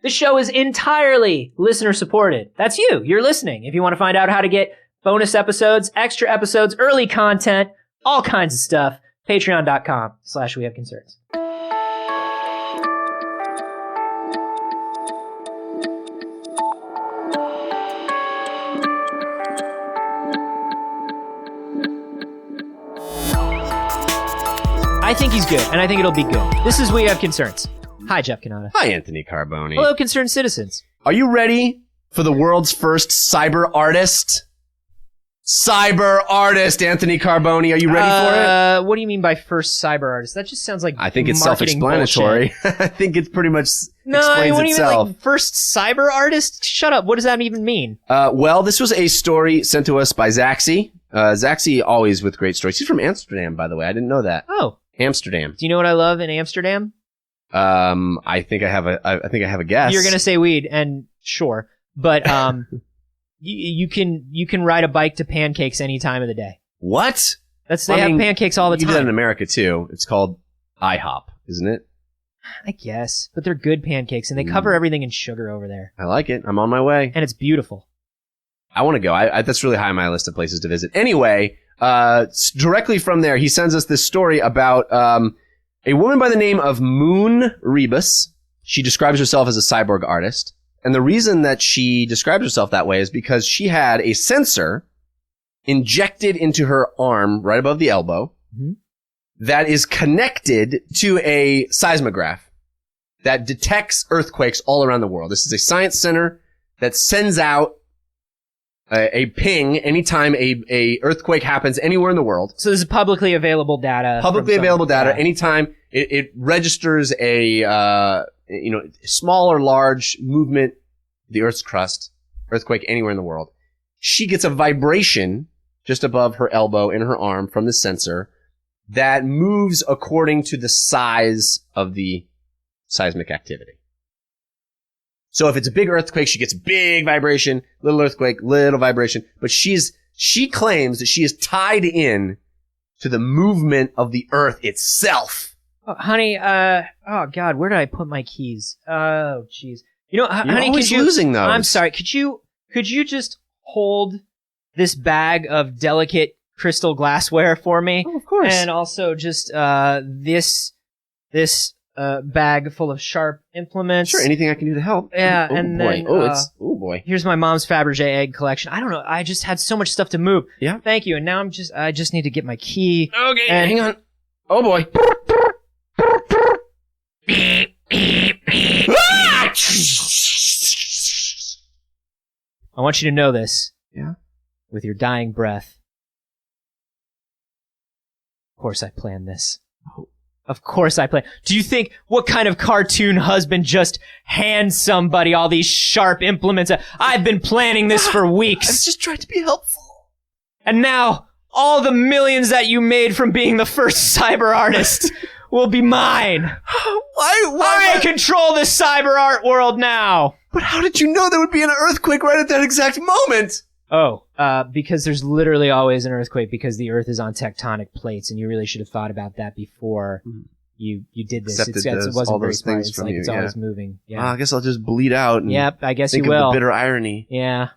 This show is entirely listener supported. That's you. You're listening. If you want to find out how to get bonus episodes, extra episodes, early content, all kinds of stuff, patreon.com/wehaveconcerns. I think he's good, and I think it'll be good. This is We Have Concerns. Hi, Jeff Canada. Hi, Anthony Carboni. Hello, concerned citizens. Are you ready for the world's first cyber artist? Cyber artist, Anthony Carboni. Are you ready for it? What do you mean by first cyber artist? That just sounds like I think it's marketing self-explanatory. I think it's pretty much explains what do you itself. mean, like, first cyber artist? Shut up. What does that even mean? Well, this was a story sent to us by Zaxi. Zaxi always with great stories. He's from Amsterdam, by the way. I didn't know that. Oh. Amsterdam. Do you know what I love in Amsterdam? I think I have a guess. You're gonna say weed, and sure, but you can ride a bike to pancakes any time of the day. What? They have pancakes all the time. You do that in America too. It's called IHOP, isn't it? I guess, but they're good pancakes, and they cover everything in sugar over there. I like it. I'm on my way, and it's beautiful. I want to go. That's really high on my list of places to visit. Anyway, directly from there, he sends us this story about a woman by the name of Moon Ribas. She describes herself as a cyborg artist. And the reason that she describes herself that way is because she had a sensor injected into her arm right above the elbow that is connected to a seismograph that detects earthquakes all around the world. This is a science center that sends out a ping anytime a earthquake happens anywhere in the world. So this is publicly available data. Publicly available data. Anytime it registers a small or large movement, the Earth's crust, earthquake anywhere in the world. She gets a vibration just above her elbow in her arm from the sensor that moves according to the size of the seismic activity. So if it's a big earthquake, she gets big vibration, little earthquake, little vibration. But she claims that she is tied in to the movement of the earth itself. Oh, honey, oh God, where did I put my keys? Oh, jeez. You know, honey, always losing those. I'm sorry. Could you just hold this bag of delicate crystal glassware for me? Oh, of course. And also just this bag full of sharp implements. Sure, anything I can do to help. Yeah, oh, and boy. then Oh boy. Here's my mom's Fabergé egg collection. I don't know. I just had so much stuff to move. Yeah. Thank you. And now I just need to get my key. Okay, hang on. Oh boy. I want you to know this. Yeah. With your dying breath. Of course I planned this. Of course I planned. Do you think what kind of cartoon husband just hands somebody all these sharp implements? I've been planning this for weeks. I've just tried to be helpful. And now all the millions that you made from being the first cyber artist will be mine. Why? I control the cyber art world now. But how did you know there would be an earthquake right at that exact moment? Oh, because there's literally always an earthquake because the Earth is on tectonic plates, and you really should have thought about that before you did this. It wasn't very smart. It's like it's always moving. Yeah. I guess I'll just bleed out. And yep, I guess you think will. of the bitter irony. Yeah.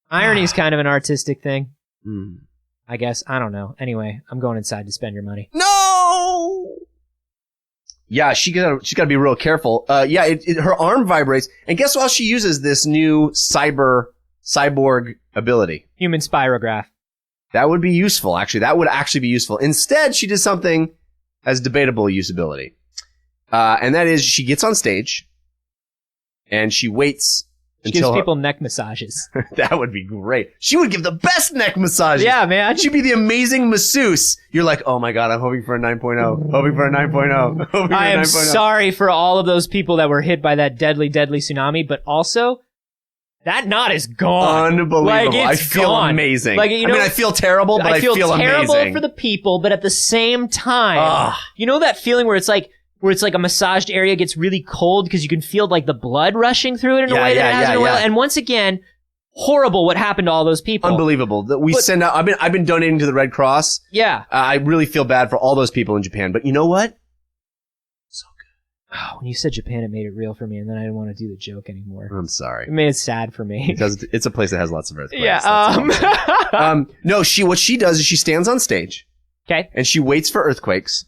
Irony is kind of an artistic thing. Mm. I guess. I don't know. Anyway, I'm going inside to spend your money. No! Yeah, she gotta be real careful. Her arm vibrates, and guess what else she uses this new cyborg ability? Human spirograph. That would be useful, actually. That would actually be useful. Instead, she did something as debatable usability. And that is she gets on stage and she waits She gives people neck massages. That would be great. She would give the best neck massages. Yeah, man. She'd be the amazing masseuse. You're like, oh my God, I'm hoping for a 9.0. Hoping for a 9.0. I am sorry for all of those people that were hit by that deadly, deadly tsunami, but also, that knot is gone. Unbelievable. Like, I feel amazing. Like, you know, I terrible, but I feel amazing. I feel terrible for the people, but at the same time, you know that feeling where it's like a massaged area gets really cold because you can feel like the blood rushing through it in a way that it hasn't in a while. And once again, horrible what happened to all those people. Unbelievable. Send out. I've been donating to the Red Cross. Yeah. I really feel bad for all those people in Japan. But you know what? So Oh, when you said Japan, it made it real for me, and then I didn't want to do the joke anymore. I'm sorry. It made it sad for me. Because it's a place that has lots of earthquakes. Yeah. No, what she does is she stands on stage. Okay. And she waits for earthquakes.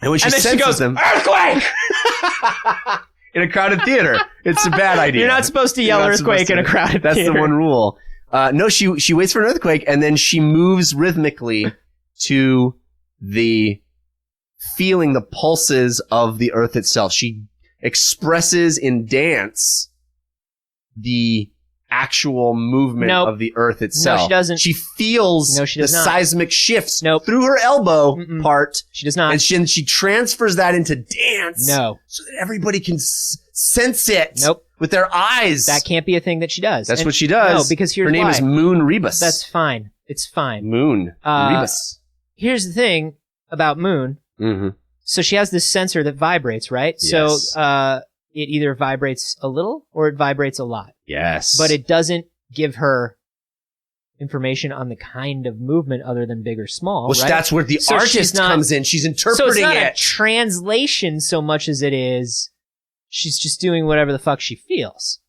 And when she then senses she goes, them, earthquake! in a crowded theater, it's a bad idea. You're not supposed to yell earthquake in a crowded theater. That's the one rule. No, she waits for an earthquake, and then she moves rhythmically to feeling the pulses of the earth itself. She expresses in dance the actual movement of the earth itself. No, she doesn't. She feels the seismic shifts through her elbow part. She does not. And she transfers that into dance. No. So that everybody can sense it. Nope. With their eyes. That can't be a thing that she does. That's what she does. No, because here's her name why. is Moon Ribas. That's fine. It's fine. Moon Ribas. Here's the thing about Moon. Mm-hmm. So she has this sensor that vibrates, right? Yes. So it either vibrates a little or it vibrates a lot. Yes. But it doesn't give her information on the kind of movement other than big or small. Well, right? that's where the artist comes in. She's interpreting so it's not it. A translation so much as it is she's just doing whatever the fuck she feels.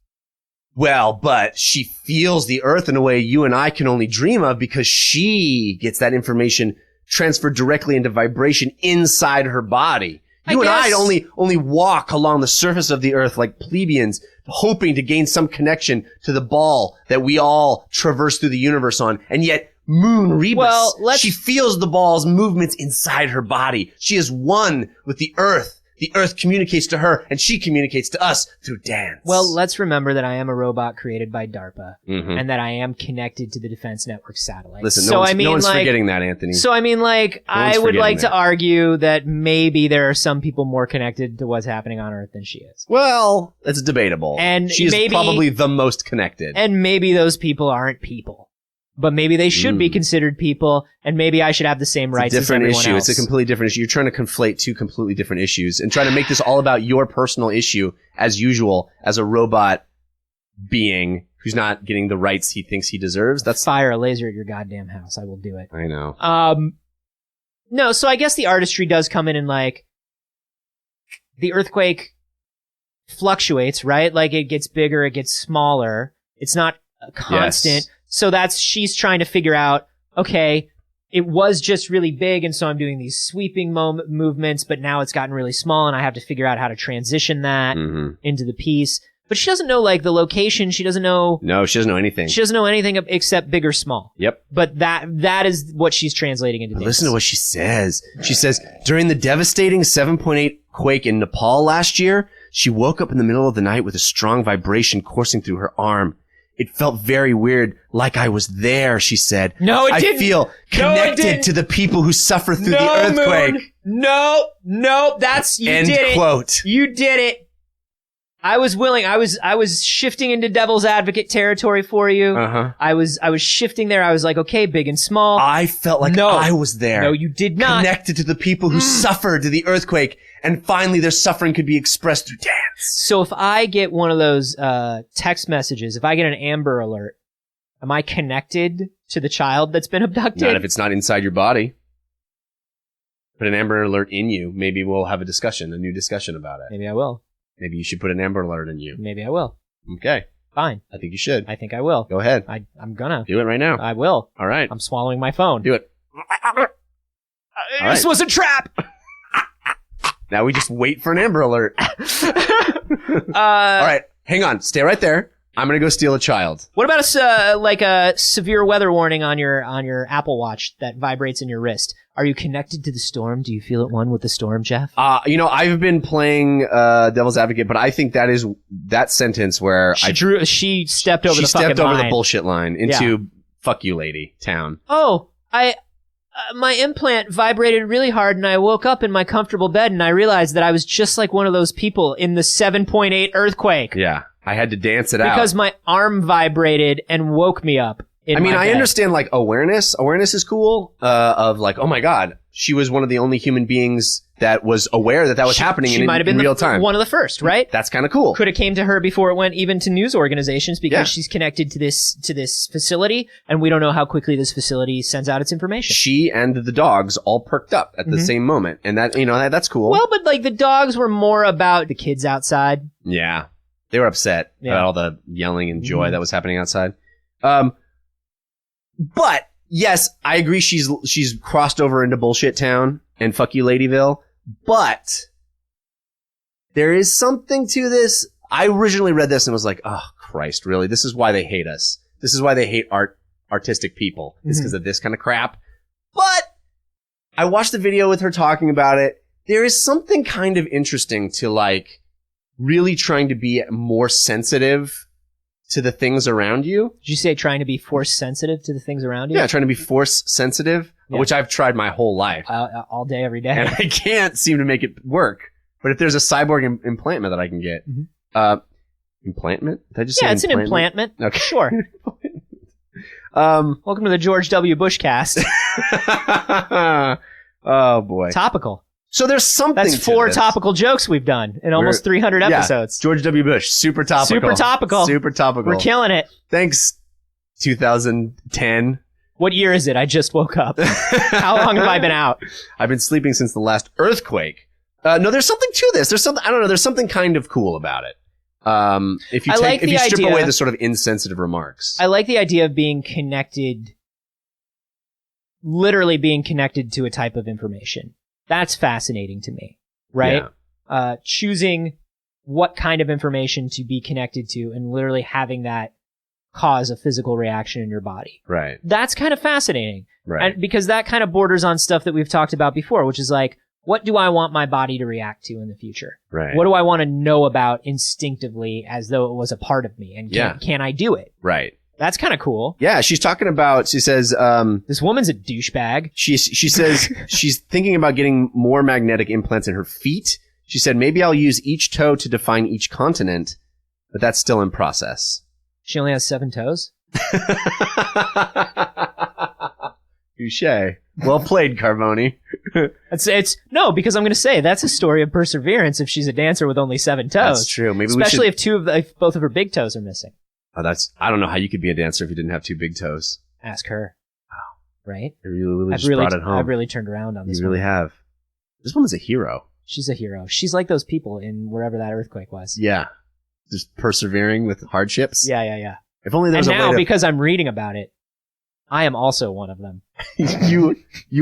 Well, but she feels the earth in a way you and I can only dream of because she gets that information transferred directly into vibration inside her body. You and I only walk along the surface of the earth like plebeians, hoping to gain some connection to the ball that we all traverse through the universe on. And yet, Moon Ribas, she feels the ball's movements inside her body. She is one with the earth. The earth communicates to her, and she communicates to us through dance. Well, let's remember that I am a robot created by DARPA, and that I am connected to the Defense Network satellite. Listen, no one's forgetting that, Anthony. So, I mean, I would like to argue that maybe there are some people more connected to what's happening on Earth than she is. Well, it's debatable. And she is probably the most connected. And maybe those people aren't people. But maybe they should be considered people, and maybe I should have the same rights as everyone else. It's a completely different issue. You're trying to conflate two completely different issues and trying to make this all about your personal issue, as usual, as a robot being who's not getting the rights he thinks he deserves. That's fire a laser at your goddamn house. I will do it. I know. No, so I guess the artistry does come in and the earthquake fluctuates, right? Like it gets bigger, it gets smaller. It's not constant. Yes. So she's trying to figure out, okay, it was just really big, and so I'm doing these sweeping movements, but now it's gotten really small, and I have to figure out how to transition that into the piece. But she doesn't know, the location. She doesn't know... No, she doesn't know anything. She doesn't know anything except big or small. Yep. But that is what she's translating into dance. Listen to what she says. She says, during the devastating 7.8 quake in Nepal last year, she woke up in the middle of the night with a strong vibration coursing through her arm. It felt very weird, like I was there, she said. No, it didn't. I feel connected to the people who suffer through the earthquake. Moon. No, you did it. End quote. You did it. I was willing. I was shifting into devil's advocate territory for you. Uh-huh. I was shifting there. I was like, okay, big and small. I felt like I was there. No, you did not. Connected to the people who suffered to the earthquake, and finally their suffering could be expressed through dance. So if I get one of those text messages, if I get an Amber Alert, am I connected to the child that's been abducted? Not if it's not inside your body. Put an Amber Alert in you. Maybe we'll have a new discussion about it. Maybe I will. Maybe you should put an Amber Alert in you. Maybe I will. Okay. Fine. I think you should. I think I will. Go ahead. I'm gonna. Do it right now. I will. All right. I'm swallowing my phone. Do it. This was a trap! Now we just wait for an Amber Alert. All right. Hang on. Stay right there. I'm going to go steal a child. What about a severe weather warning on your Apple Watch that vibrates in your wrist? Are you connected to the storm? Do you feel at one with the storm, Jeff? I've been playing Devil's Advocate, but I think that is that sentence where she stepped over the bullshit line into fuck you, lady town. Oh, my implant vibrated really hard, and I woke up in my comfortable bed, and I realized that I was just like one of those people in the 7.8 earthquake. Yeah, I had to dance it out because my arm vibrated and woke me up. I understand awareness. Awareness is cool. Of oh my god, she was one of the only human beings that was aware that was happening she might have been in real time. One of the first, right? That's kind of cool. Could have came to her before it went even to news organizations because she's connected to this facility, and we don't know how quickly this facility sends out its information. She and the dogs all perked up at the same moment, and that that's cool. Well, but like the dogs were more about the kids outside. Yeah, they were upset about all the yelling and joy that was happening outside. But yes, I agree. She's crossed over into bullshit town and fuck you, Ladyville. But there is something to this. I originally read this and was like, oh, Christ, really? This is why they hate us. This is why they hate artistic people. It's because of this kind of crap. But I watched the video with her talking about it. There is something kind of interesting to like really trying to be more sensitive to the things around you. Did you say trying to be force sensitive to the things around you? Yeah, trying to be force sensitive, which I've tried my whole life. All day, every day. And I can't seem to make it work. But if there's a cyborg implantment that I can get. Implantment? Did I just say it's an implantment. Okay. Sure. Welcome to the George W. Bush cast. Oh, boy. Topical. So there's something That's to 4 this. topical jokes we've done in almost 300 episodes. George W. Bush. Super topical. Super topical. Super topical. We're killing it. Thanks, 2010. What year is it? I just woke up. How long have I been out? I've been sleeping since the last earthquake. No, there's something to this. There's something, I don't know, there's something kind of cool about it. If you strip away the sort of insensitive remarks. I like the idea of being connected, literally being connected to a type of information. That's fascinating to me, right? Yeah. Choosing what kind of information to be connected to and literally having that cause a physical reaction in your body. Right. That's kind of fascinating. Right. And because that kind of borders on stuff that we've talked about before, which is like, what do I want my body to react to in the future? Right. What do I want to know about instinctively as though it was a part of me? And can I do it? Right. That's kind of cool. Yeah, she's talking about, she says, this woman's a douchebag. She says she's thinking about getting more magnetic implants in her feet. She said, maybe I'll use each toe to define each continent, but that's still in process. She only has 7 toes? Touché. Well played, Carboni. It's no, because I'm going to say that's a story of perseverance if she's a dancer with only 7 toes. That's true. Maybe especially if both of her big toes are missing. Oh, I don't know how you could be a dancer if you didn't have 2 big toes. Ask her. Wow. Right? You really just brought it home. I've really turned around on this You really have. This woman's a hero. She's a hero. She's like those people in wherever that earthquake was. Yeah. Just persevering with hardships. Yeah. If only there was a way to... because I'm reading about it, I am also one of them. You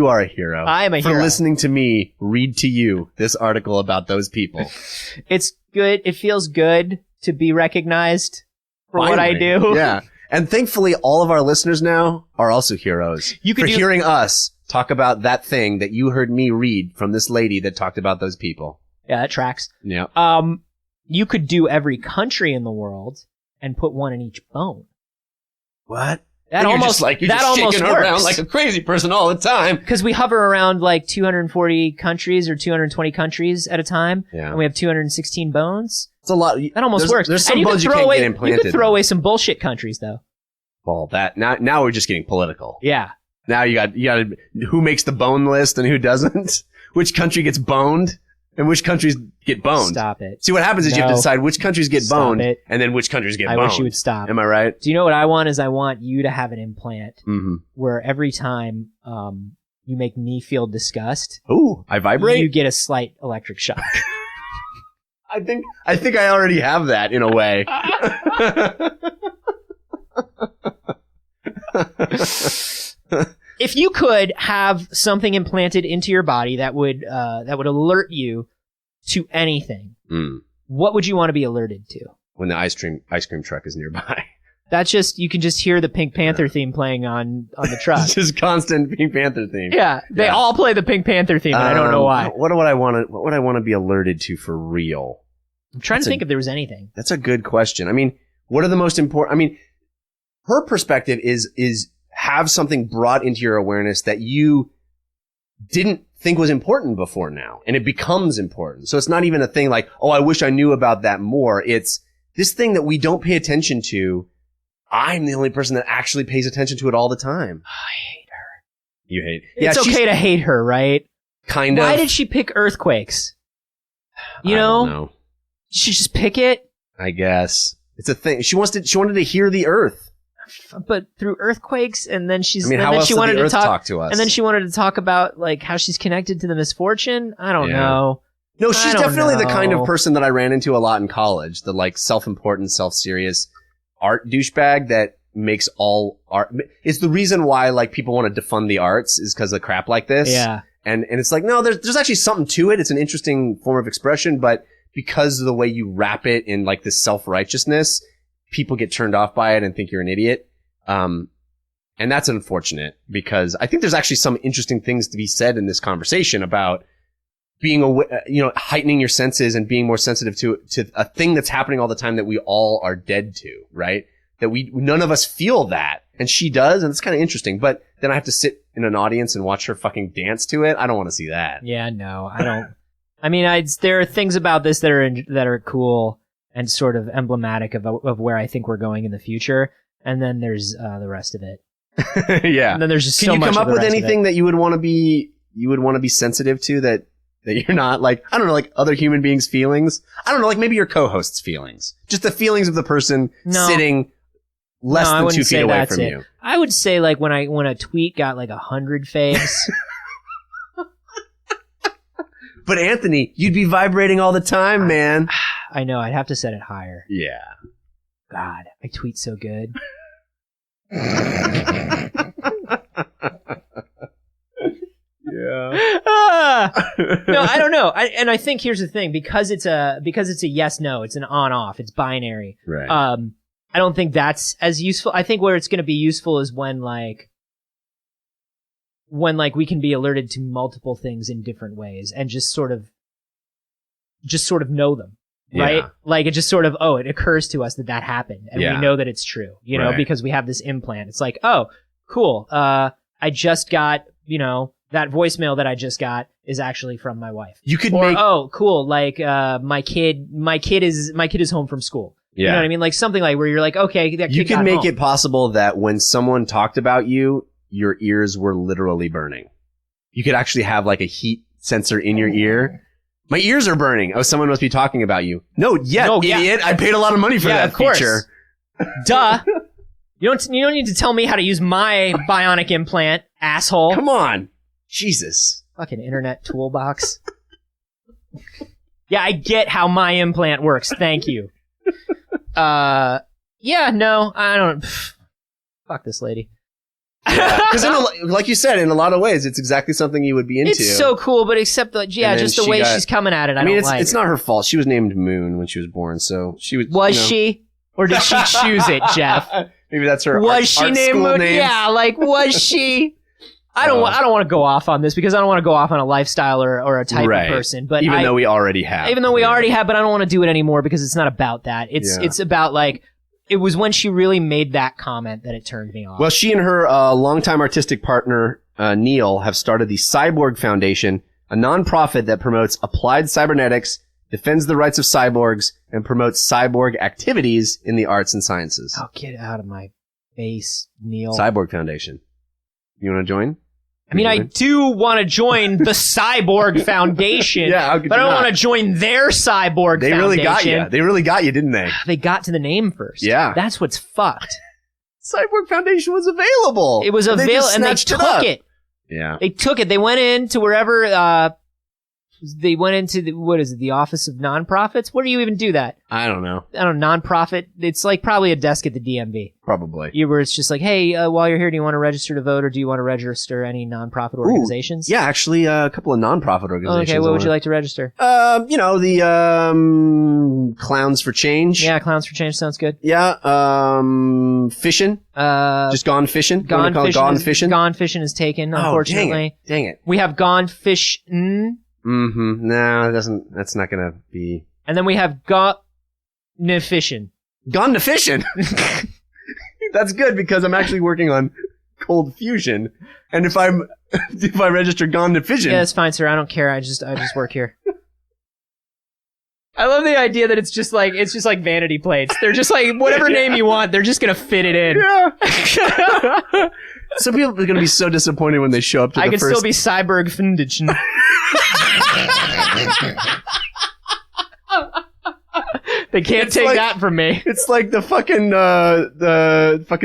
are a hero. I am a hero. For listening to me read to you this article about those people. It's good. It feels good to be recognized for what I do. Yeah. And thankfully, all of our listeners now are also heroes. Hearing us talk about that thing that you heard me read from this lady that talked about those people. Yeah, that tracks. Yeah. You could do every country in the world and put one in each bone. What? That almost shaking around like a crazy person all the time. Because we hover around like 240 countries or 220 countries at a time. Yeah. And we have 216 bones. It's a lot. That almost works. There's some bones you can't get implanted. You could throw away some bullshit countries though. Well, now we're just getting political. Yeah. Now you got who makes the bone list and who doesn't? Which country gets boned and which countries get boned? Stop it. See, what happens is you have to decide which countries get boned and then which countries get boned. I wish you would stop. Am I right? Do you know what I want? I want you to have an implant mm-hmm. where every time you make me feel disgust, ooh, I vibrate. You get a slight electric shock. I think I already have that in a way. If you could have something implanted into your body that would alert you to anything, what would you want to be alerted to? When the ice cream truck is nearby. That's just, you can just hear the Pink Panther theme playing on the truck. It's just constant Pink Panther theme. Yeah, they all play the Pink Panther theme, and I don't know why. What would I want to be alerted to for real? I'm trying to think if there was anything. That's a good question. I mean, what are the most important? I mean, her perspective is have something brought into your awareness that you didn't think was important before now, and it becomes important. So it's not even a thing like, oh, I wish I knew about that more. It's this thing that we don't pay attention to. I'm the only person that actually pays attention to it all the time. I hate her. You hate. It's okay to hate her, right? kind of. Why did she pick earthquakes? You know? I don't know. Did she just pick it? I guess. It's a thing. She wanted to hear the earth. But through earthquakes, and then she's. I mean, and how then else she did wanted the earth to talk to us? And then she wanted to talk about like how she's connected to the misfortune. I don't know. No, she's definitely the kind of know. person that I ran into a lot in college. The like self-important, self-serious art douchebag that makes all art. It's the reason why like people want to defund the arts is because of crap like this. Yeah. And it's like, no, there's actually something to it. It's an interesting form of expression, but because of the way you wrap it in like this self-righteousness, people get turned off by it and think you're an idiot. And that's unfortunate because I think there's actually some interesting things to be said in this conversation about being heightening your senses and being more sensitive to a thing that's happening all the time that we all are dead to, right? That none of us feel that. And she does, and it's kind of interesting. But then I have to sit in an audience and watch her fucking dance to it. I don't want to see that. Yeah, no, I don't. I mean, there are things about this that are cool and sort of emblematic of where I think we're going in the future. And then there's the rest of it. Yeah. And then there's just Can so you much come of up the with rest of anything it. that you would want to be sensitive to that you're not, like, I don't know, like other human beings' feelings? I don't know, like maybe your co-host's feelings. Just the feelings of the person sitting less than 2 feet away from you. I would say like when a tweet got like 100 faves. But Anthony, you'd be vibrating all the time, man. I know, I'd have to set it higher. Yeah. God, I tweet so good. Yeah. No, I don't know. I think here's the thing, because it's a yes no, it's an on off, it's binary. Right. I don't think that's as useful. I think where it's going to be useful is when we can be alerted to multiple things in different ways and just sort of know them. Right? Yeah. Like it just sort of, it occurs to us that happened and we know that it's true, you know, Right. because we have this implant. It's like, oh, cool. I just got, that voicemail that I just got is actually from my wife. You could oh, cool. Like, my kid is home from school. Yeah. You know what I mean? Like something like where you're like, okay, that kid you got can make home. it possible that when someone talked about you, your ears were literally burning. You could actually have like a heat sensor in your ear. My ears are burning. Oh, someone must be talking about you. No, idiot. Yeah. I paid a lot of money for that of course. feature. Duh. You don't need to tell me how to use my bionic implant, asshole. Come on. Jesus. Fucking internet toolbox. Yeah, I get how my implant works. Thank you. Yeah, no, I don't. Fuck this lady. Because like you said, in a lot of ways, it's exactly something you would be into. It's so cool, but except just the way she's coming at it, I mean, don't like. It's not her fault. She was named Moon when she was born, so she was. Was she? Or did she choose it, Jeff? Maybe that's her. Was she art named Moon? name? Yeah, like was she? I don't want to go off on this because I don't want to go off on a lifestyle or a type of person. But even though we already have, but I don't want to do it anymore because it's not about that. It's about like. It was when she really made that comment that it turned me off. Well, she and her longtime artistic partner, Neil, have started the Cyborg Foundation, a nonprofit that promotes applied cybernetics, defends the rights of cyborgs, and promotes cyborg activities in the arts and sciences. Oh, get out of my face, Neil. Cyborg Foundation. You want to join? I mean, I do want to join the Cyborg Foundation, yeah, but I don't want to join their Cyborg Foundation. They really got you. They really got you, didn't they? They got to the name first. Yeah. That's what's fucked. Cyborg Foundation was available. It was available, and they took it. Yeah. They took it. They went into wherever, they went into the Office of Nonprofits? Where do you even do that? I don't know. Nonprofit. It's like probably a desk at the DMV. Probably. Where it's just like, hey, while you're here, do you want to register to vote or do you want to register any nonprofit organizations? Yeah, actually, a couple of nonprofit organizations. Okay, what would you like to register? The Clowns for Change. Yeah, Clowns for Change sounds good. Yeah, fishing. Just Gone Fishing. Gone Fishing. Gone Fishing is taken, unfortunately. Dang it. We have Gone Fishin'. Mm-hmm. No, that's not gonna be. And then we have Gone Fishin'. Gone to Fishing. That's good because I'm actually working on Cold Fusion. And if I register Gone to Fishing. Yeah, that's fine, sir. I don't care. I just work here. I love the idea that it's just like vanity plates. They're just like whatever name you want, they're just gonna fit it in. Yeah. Some people are going to be so disappointed when they show up to I the can first... still be cyborg foundation. They can't take that from me. It's like the fucking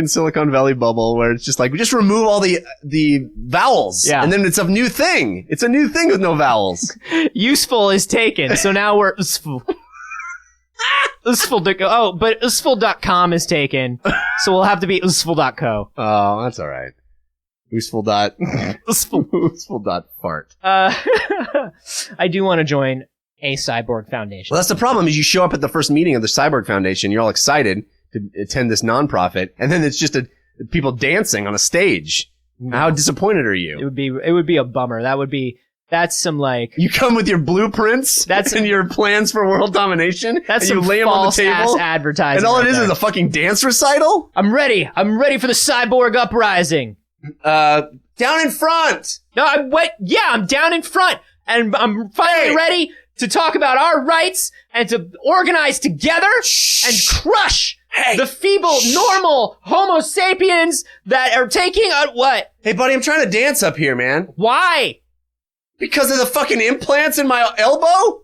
Silicon Valley bubble where it's just like, we just remove all the vowels. Yeah. And then it's a new thing. It's a new thing with no vowels. Useful is taken, so now we're useful. Useful. Oh, but useful.com is taken, so we'll have to be useful.co. Oh, that's all right. Useful. Useful dot fart. I do want to join a cyborg foundation. Well, that's the problem, is you show up at the first meeting of the Cyborg Foundation, you're all excited to attend this nonprofit, and then it's just people dancing on a stage. How disappointed are you? It would be a bummer. That's some like... You come with your blueprints and your plans for world domination, that's and you lay them on the table, false-ass advertising. And all it is a fucking dance recital? I'm ready for the cyborg uprising. Down in front! No, I'm down in front, and I'm finally ready to talk about our rights and to organize together and crush the feeble, normal Homo sapiens that are taking what? Hey, buddy, I'm trying to dance up here, man. Why? Because of the fucking implants in my elbow?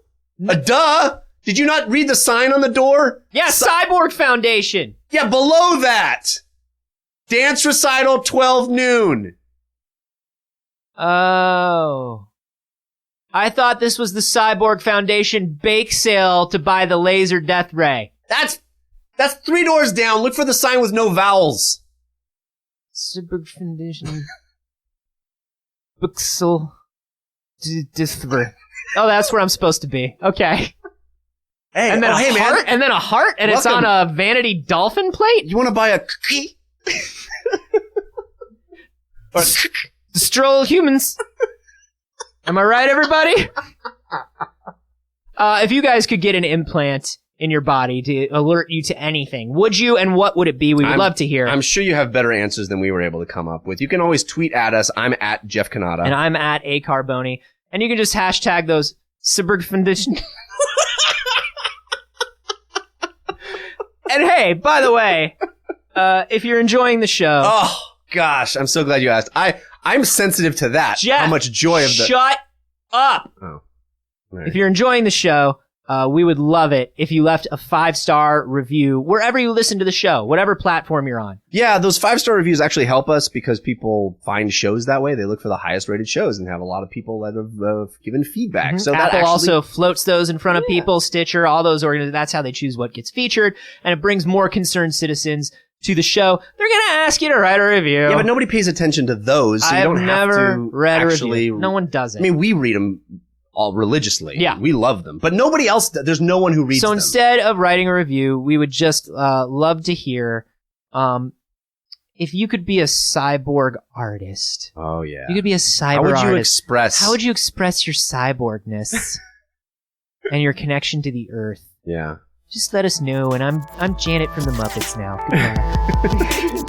Duh. Did you not read the sign on the door? Yeah, Cyborg Foundation. Yeah, below that. Dance recital 12 noon. Oh. I thought this was the Cyborg Foundation bake sale to buy the laser death ray. That's 3 doors down. Look for the sign with no vowels. Cyborg Foundation. Pixel. Death ray. Oh, that's where I'm supposed to be. Okay. Hey, and then a heart, man. and then a heart, and Welcome. It's on a vanity dolphin plate? You want to buy a cookie? Destroy humans. Am I right, everybody? If you guys could get an implant in your body to alert you to anything, would you, and what would it be? We would love to hear. I'm sure you have better answers than we were able to come up with. You can always tweet at us. I'm at Jeff Canada. And I'm at A Carboni. And you can just hashtag those Cyborg Foundation. And hey, by the way, if you're enjoying the show... Oh, gosh, I'm so glad you asked. I'm sensitive to that. Jeff, how much joy of the... Shut up! Oh. Right. If you're enjoying the show, we would love it if you left a 5-star review wherever you listen to the show, whatever platform you're on. Yeah, those 5-star reviews actually help us because people find shows that way. They look for the highest rated shows and have a lot of people that have given feedback. Mm-hmm. So Apple that also floats those in front of people, Stitcher, all those organizations. That's how they choose what gets featured, and it brings more concerned citizens to the show. They're going to ask you to write a review. Yeah, but nobody pays attention to those, so you don't have to read actually... a review. No one does it. I mean, we read them all religiously. Yeah. We love them. But nobody else, there's no one who reads them. So instead of writing a review, we would just love to hear if you could be a cyborg artist. Oh, yeah. You could be a cyborg artist. How would you express your cyborgness and your connection to the earth? Yeah. Just let us know, and I'm Janet from the Muppets now. Goodbye.